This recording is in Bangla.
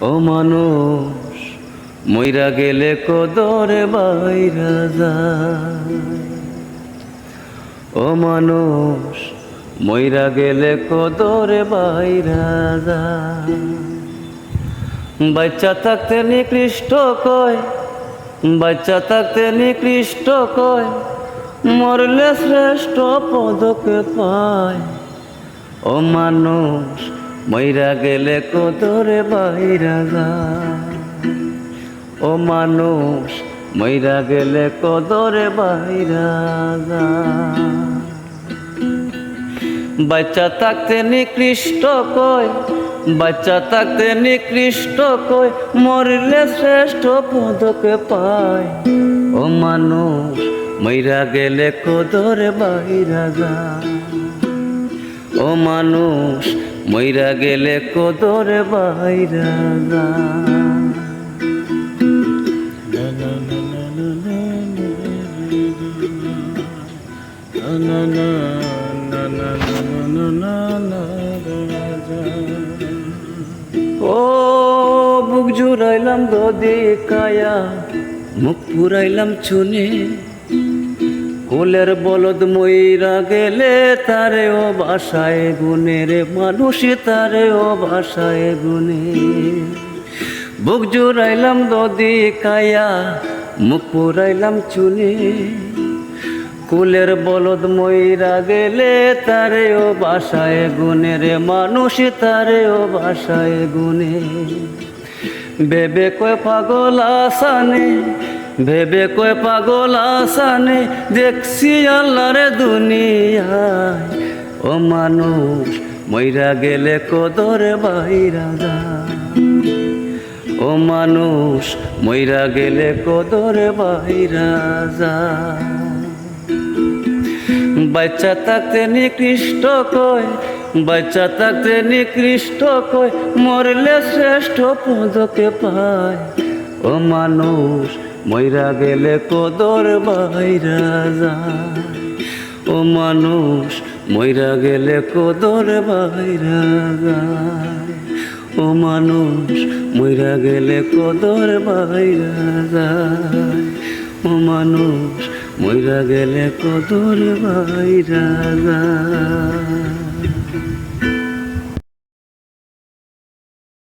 ও মানুষ মইরা গেলে কদরে বাইরা যায়। ও মানুষ মইরা গেলে কদরে বাইরা যায়। বাচ্চা থাকতে নিকৃষ্ট কয়, বাচ্চা থাকতে নিকৃষ্ট কয়, মরলে শ্রেষ্ঠ পদকে পায়। ও মানুষ মইরা গেলে কদরে বাইরা যায়। ও মানুষ মইরা গেলে কদরে বাইরা যায়। বাচ্চা থাকতে নিকৃষ্ট কয়, বাচ্চা থাকতে নিকৃষ্ট কয়, মরলে শ্রেষ্ঠ পদকে পায়। ও মানুষ মইরা গেলে কদরে বাইরা যায়। ও মানুষ মইরা গেলে কদরে বাইরা যায়। ও বুক জুড়াইলাম দদি কায়া, মুখ পুরাইলাম চুনে, কোলের বলদ মইরা গেলে তারে ও বাসায় গুনে রে মানুষ, তারে ও বাসায় গুনে। বুক জুড়াইলাম দদি কায়া, মুখ পুরাইলাম চুনে, কুলের বলদ মইরা গেলে তারে ও বাসায় গুনে রে মানুষ, তারে ও বাসায় গুনে। ভেবে কয় পাগল আসানে, ভেবে কয় পাগল আসানে, দেখছি আল্লাহর দুনিয়ায়। ও মানুষ মইরা গেলে কদরে বাইরা যায়। ও মানুষ মইরা গেলে কদরে বাইরা যায়। বাচ্চা থাকতে নিকৃষ্ট কয়, বাচ্চা থাকতে নিকৃষ্ট কয়, মরলে শ্রেষ্ঠ পদকে পায়। ও মানুষ মইরা গেলে কদর বাইরা যায়। ও মানুষ মইরা গেলে কদর বাইরা যায়। ও মানুষ মইরা গেলে কদর বাইরা যায়। ও মানুষ মইরা গেলে কদর বাইরা যায়।